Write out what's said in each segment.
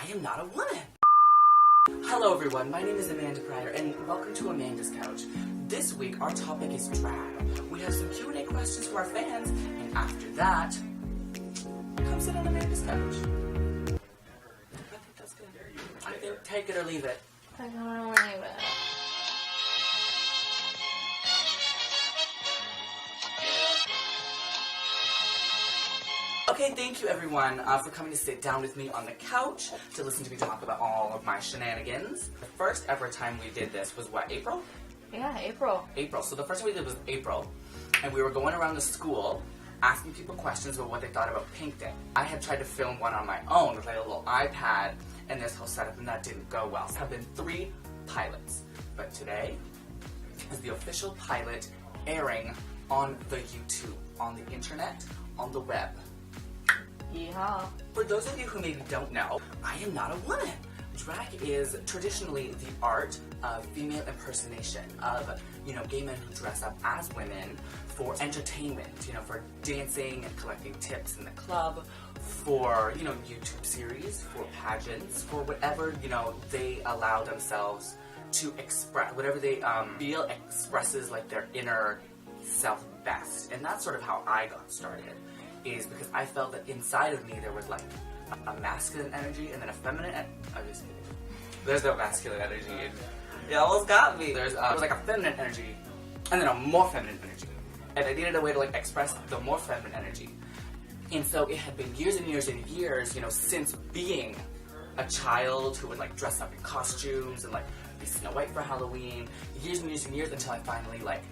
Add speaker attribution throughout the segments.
Speaker 1: I am not a woman. Hello everyone, my name is Amanda Pryor and welcome to Amanda's Couch. This week our topic is drag. We have some Q&A questions from our fans, and after that, come sit on Amanda's Couch. I think that's good. I think take it or leave it.
Speaker 2: I don't want to leave it.
Speaker 1: Okay, thank you everyone for coming to sit down with me on the couch to listen to me talk about all of my shenanigans. The first ever time we did this was what, April?
Speaker 2: Yeah, April.
Speaker 1: April. So the first time we did was April, and we were going around the school asking people questions about what they thought about Pink Day. I had tried to film one on my own with like a little iPad and this whole setup, and that didn't go well. So there have been 3 pilots, but today is the official pilot airing on the YouTube, on the internet, on the web.
Speaker 2: Yeehaw.
Speaker 1: For those of you who maybe don't know, I am not a woman. Drag is traditionally the art of female impersonation of, gay men who dress up as women for entertainment, for dancing and collecting tips in the club, for, YouTube series, for pageants, for whatever, they allow themselves to express, whatever they feel expresses like their inner self best. And that's sort of how I got started, is because I felt that inside of me there was like a masculine energy and then a feminine there's no masculine energy. It almost got me. There was like a feminine energy and then a more feminine energy. And I needed a way to like express the more feminine energy. And so it had been years and years and years, since being a child who would like dress up in costumes and like be Snow White for Halloween. Years and years and years until I finally like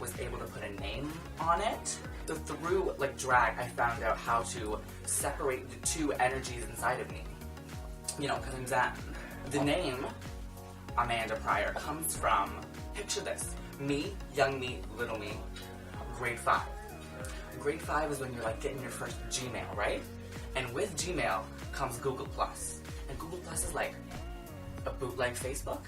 Speaker 1: was able to put a name on it. So through like drag, I found out how to separate the 2 energies inside of me. Because I'm that. The name Amanda Pryor comes from, picture this, me, young me, little me, grade 5. Grade 5 is when you're like getting your first Gmail, right? And with Gmail comes Google+. And Google+ is like a bootleg Facebook.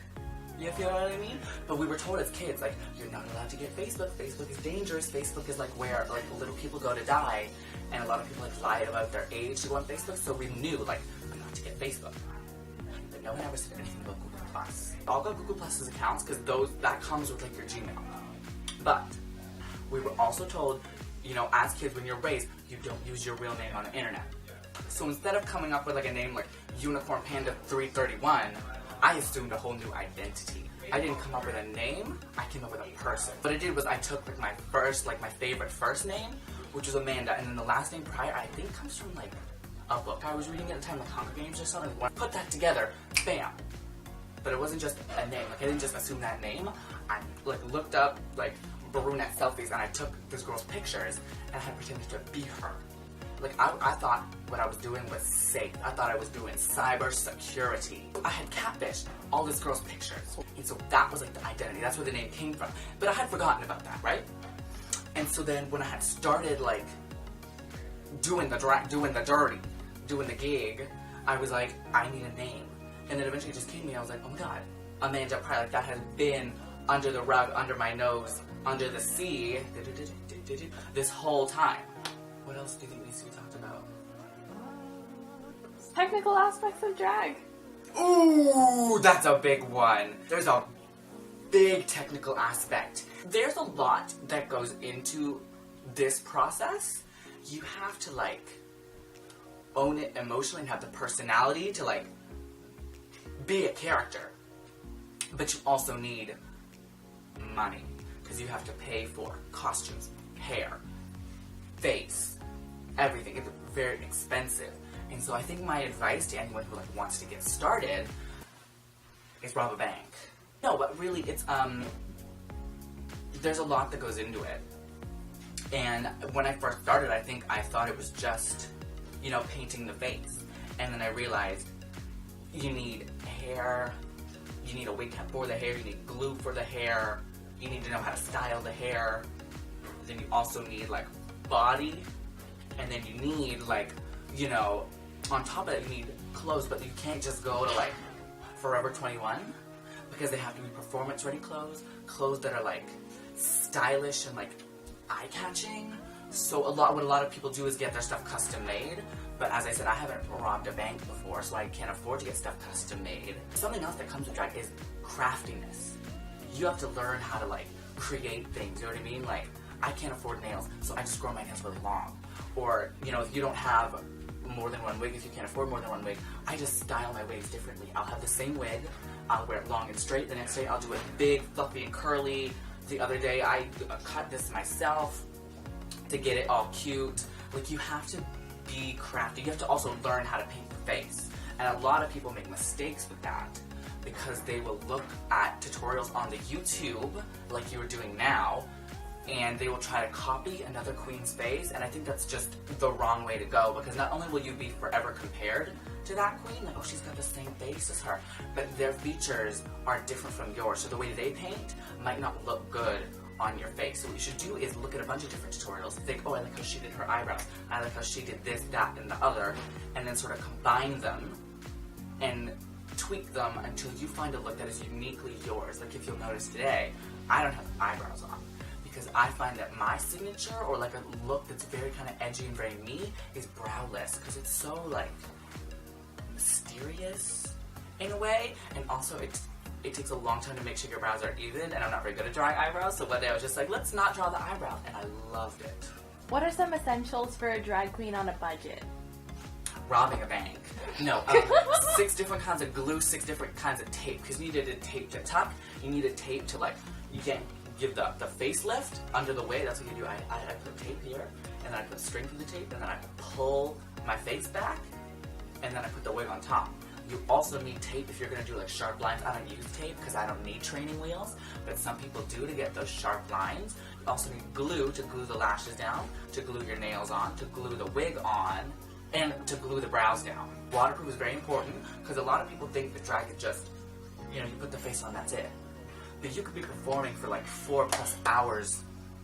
Speaker 1: You feel what I mean? But we were told as kids, like, you're not allowed to get Facebook. Facebook is dangerous. Facebook is like where like little people go to die. And a lot of people like lie about their age to go on Facebook. So we knew like not to get Facebook. But no one ever said anything about Google+. All got Google Plus's accounts because that comes with like your Gmail. But we were also told, as kids when you're raised, you don't use your real name on the internet. So instead of coming up with like a name like Unicorn Panda 331, I assumed a whole new identity. I didn't come up with a name, I came up with a person. What I did was I took like my favorite first name, which was Amanda, and then the last name Pryor, I think comes from like a book I was reading at the time, like Hunger Games or something. When I put that together, bam. But it wasn't just a name, like I didn't just assume that name. I like looked up like brunette selfies and I took this girl's pictures and I pretended to be her. Like, I thought what I was doing was safe. I thought I was doing cyber security. I had catfished all this girl's pictures. And so that was like the identity. That's where the name came from. But I had forgotten about that, right? And so then when I had started like doing the dirty, doing the gig, I was like, I need a name. And then eventually it just came to me. I was like, oh my God, Amanda Pryor. Like that has been under the rug, under my nose, under the sea, this whole time. What else do you think needs to be talked about?
Speaker 2: Technical aspects of drag.
Speaker 1: Ooh, that's a big one. There's a big technical aspect. There's a lot that goes into this process. You have to like own it emotionally and have the personality to like be a character. But you also need money because you have to pay for costumes, hair, face, everything. It's very expensive. And so I think my advice to anyone who like wants to get started is rob a bank. No, but really it's there's a lot that goes into it. And when I first started, I think I thought it was just, painting the face. And then I realized you need hair, you need a wig cap for the hair, you need glue for the hair, you need to know how to style the hair. Then you also need like body, and then you need like, on top of that you need clothes, but you can't just go to like Forever 21 because they have to be performance ready clothes that are like stylish and like eye-catching. So what a lot of people do is get their stuff custom made, But as I said, I haven't robbed a bank before, so I can't afford to get stuff custom made. Something else that comes with drag is craftiness. You have to learn how to like create things, you know what I mean? Like, I can't afford nails, so I just grow my nails really long. Or, you know, if you don't have more than one wig, if you can't afford more than one wig, I just style my wigs differently. I'll have the same wig, I'll wear it long and straight, the next day I'll do it big, fluffy, and curly. The other day I cut this myself to get it all cute. Like, you have to be crafty. You have to also learn how to paint your face. And a lot of people make mistakes with that because they will look at tutorials on the YouTube, like you were doing now, and they will try to copy another queen's face, and I think that's just the wrong way to go, because not only will you be forever compared to that queen, like, oh, she's got the same face as her, but their features are different from yours, so the way they paint might not look good on your face. So what you should do is look at a bunch of different tutorials, think, oh, I like how she did her eyebrows, I like how she did this, that, and the other, and then sort of combine them and tweak them until you find a look that is uniquely yours. Like, if you'll notice today, I don't have eyebrows on, because I find that my signature, or like a look that's very kind of edgy and very me, is browless, because it's so like mysterious in a way, and also it takes a long time to make sure your brows are even, and I'm not very good at drawing eyebrows, so one day I was just like, let's not draw the eyebrow, and I loved it.
Speaker 2: What are some essentials for a drag queen on a budget?
Speaker 1: Robbing a bank. No, 6 different kinds of glue, 6 different kinds of tape, because you needed a tape to tuck, you needed tape to like, you can't give the facelift under the wig. That's what you do. I put tape here, and then I put string through the tape, and then I pull my face back, and then I put the wig on top. You also need tape if you're going to do like sharp lines. I don't use tape because I don't need training wheels, but some people do to get those sharp lines. You also need glue to glue the lashes down, to glue your nails on, to glue the wig on, and to glue the brows down. Waterproof is very important because a lot of people think that drag is just, you know, you put the face on, that's it. But you could be performing for like 4+ hours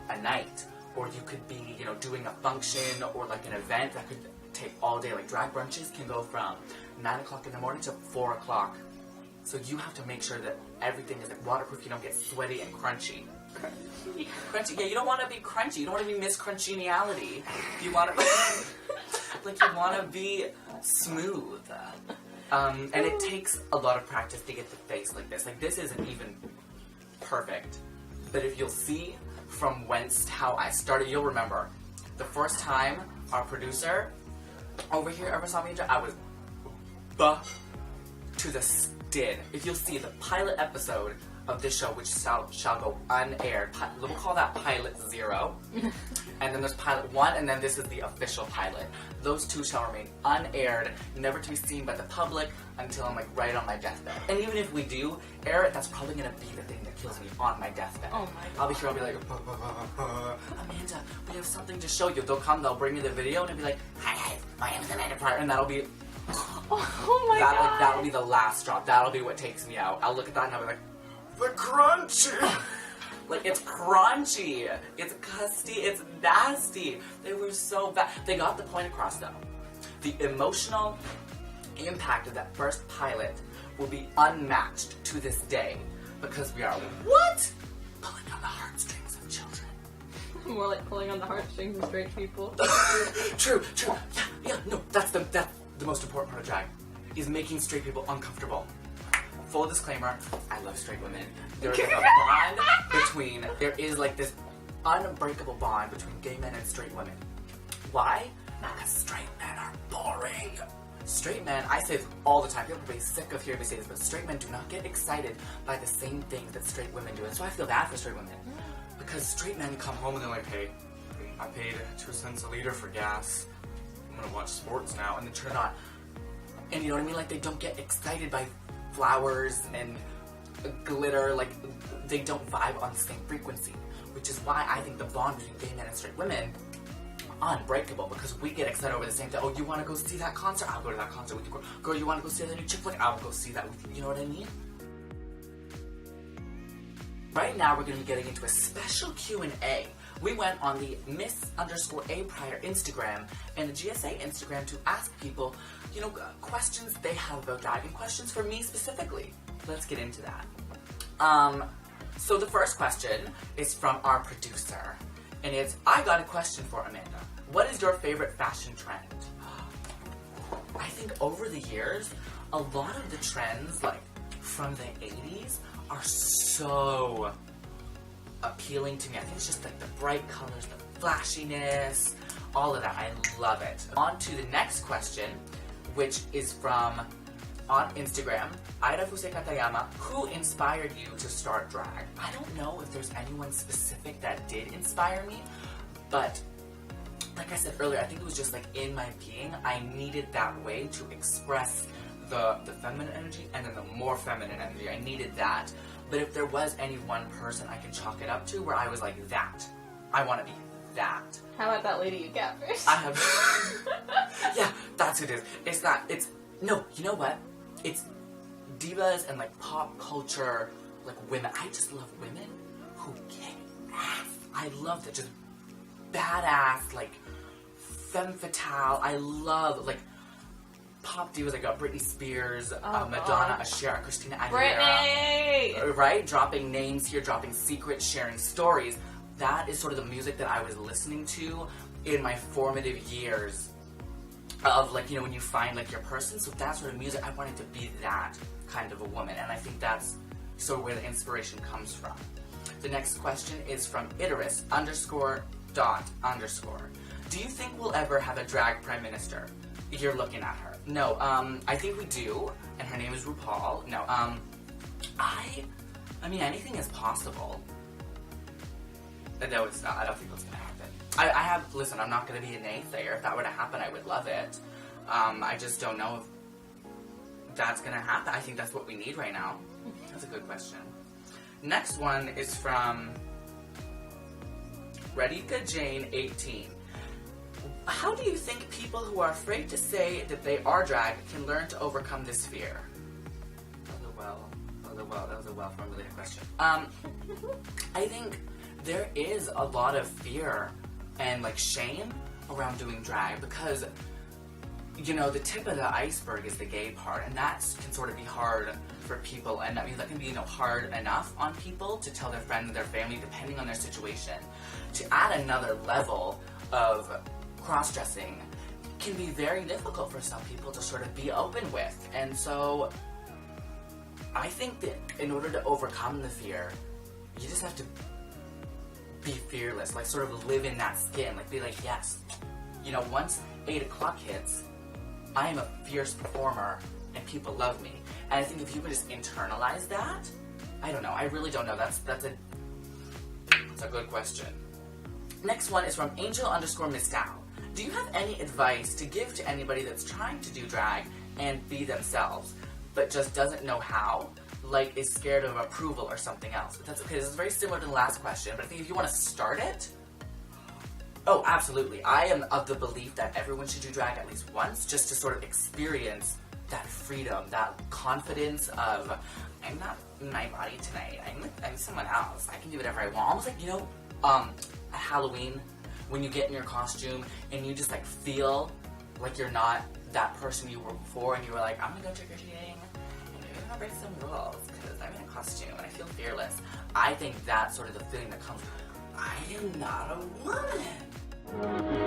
Speaker 1: a night, or you could be, you know, doing a function or like an event that could take all day. Like, drag brunches can go from 9 o'clock in the morning to 4 o'clock. So you have to make sure that everything is like waterproof. You don't get sweaty and crunchy. Crunchy, yeah, you don't want to be crunchy. You don't want to be Miss Crunchyniality. You want to, like, you want to be smooth. And it takes a lot of practice to get the face like this. Like, this isn't even perfect, but if you'll see from whence how I started, you'll remember the first time our producer over here ever saw me, I was to the stid. If you'll see the pilot episode of this show, which shall go unaired, we'll call that pilot 0, and then there's pilot 1, and then this is the official pilot. Those 2 shall remain unaired, never to be seen by the public until I'm like right on my deathbed. And even if we do air it, that's probably gonna be the thing that kills me on my deathbed.
Speaker 2: Oh my God.
Speaker 1: I'll be here, I'll be like, Amanda, we have something to show you. They'll come, they'll bring me the video, and I'll be like, hi, my name is Amanda Pryor, and that'll be,
Speaker 2: Oh my God.
Speaker 1: like, that'll be the last drop. That'll be what takes me out. I'll look at that and I'll be like, the crunchy! Like, it's crunchy, it's custy, it's nasty. They were so bad. They got the point across, though. The emotional impact of that first pilot will be unmatched to this day, because we are, what? Pulling on the heartstrings of children.
Speaker 2: More like pulling on the heartstrings of straight people.
Speaker 1: True. Yeah, no, that's the most important part of drag, is making straight people uncomfortable. Full disclaimer, I love straight women. There is a bond between, there is like this unbreakable bond between gay men and straight women. Why? Because straight men are boring. Straight men, I say this all the time, people will be sick of hearing me say this, but straight men do not get excited by the same things that straight women do. And so I feel bad for straight women. Because straight men come home and they're like, hey, I paid 2 cents a liter for gas. I'm gonna watch sports now, and then turn it on. And you know what I mean? Like, they don't get excited by flowers and glitter. Like, they don't vibe on the same frequency, which is why I think the bond between gay men and straight women unbreakable, because we get excited over the same thing. Oh, you want to go see that concert? I'll go to that concert with you. Girl, you want to go see the new chick flick? I'll go see that with you. You know what I mean? Right now, we're going to be getting into a special Q&A. We went on the Miss_A Pryor Instagram and the GSA Instagram to ask people, you know, questions they have about drag, and questions for me specifically. Let's get into that. So the first question is from our producer, and it's, I got a question for Amanda. What is your favorite fashion trend? I think over the years, a lot of the trends, like, from the 80s are so appealing to me. I think it's just like the bright colors, the flashiness, all of that. I love it. On to the next question, which is from, on Instagram, Aira Fuse Katayama, who inspired you to start drag? I don't know if there's anyone specific that did inspire me, but like I said earlier, I think it was just like in my being, I needed that way to express the feminine energy and then the more feminine energy. I needed that. But if there was any one person I can chalk it up to where I was like, that. I want to be that.
Speaker 2: How about that lady you got first?
Speaker 1: I have... yeah, that's who it is. It's not... It's... No, you know what? It's divas and like pop culture, like women. I just love women who kick ass. I love that. Just badass, like femme fatale. I love like pop divas. I got Britney Spears, Madonna, Cher, Christina Aguilera.
Speaker 2: Britney!
Speaker 1: Right? Dropping names here, dropping secrets, sharing stories. That is sort of the music that I was listening to in my formative years of, like, you know, when you find, like, your person. So that sort of music, I wanted to be that kind of a woman. And I think that's sort of where the inspiration comes from. The next question is from Iterus _. Do you think we'll ever have a drag prime minister? You're looking at her. No, I think we do, and her name is RuPaul. No, I mean, anything is possible. No, it's not. I don't think it's gonna happen. Listen, I'm not gonna be a naysayer. If that were to happen, I would love it. I just don't know if that's gonna happen. I think that's what we need right now. That's a good question. Next one is from Radhika Jane 18. How do you think people who are afraid to say that they are drag can learn to overcome this fear? That was a well-formulated question. I think there is a lot of fear and, like, shame around doing drag because, you know, the tip of the iceberg is the gay part, and that can sort of be hard for people, and I mean, that can be, you know, hard enough on people to tell their friends and their family, depending on their situation. To add another level of cross-dressing can be very difficult for some people to sort of be open with, and so I think that in order to overcome the fear, you just have to be fearless, like sort of live in that skin, like be like, yes, you know, once 8 o'clock hits, I am a fierce performer and people love me. And I think if you can just internalize that, I don't know, I really don't know, that's a good question. Next one is from Angel _ Miss Dow. Do you have any advice to give to anybody that's trying to do drag and be themselves, but just doesn't know how? Like, is scared of approval or something else? But that's okay, this is very similar to the last question, but I think if you want to start it, oh, absolutely. I am of the belief that everyone should do drag at least once, just to sort of experience that freedom, that confidence of, I'm not in my body tonight, I'm someone else, I can do whatever I want. Almost like, you know, at Halloween, when you get in your costume, and you just, like, feel like you're not that person you were before, and you were like, I'm gonna go trick-or-treating, I'm gonna break some rules because I'm in a costume and I feel fearless. I think that's sort of the feeling that comes, I am not a woman.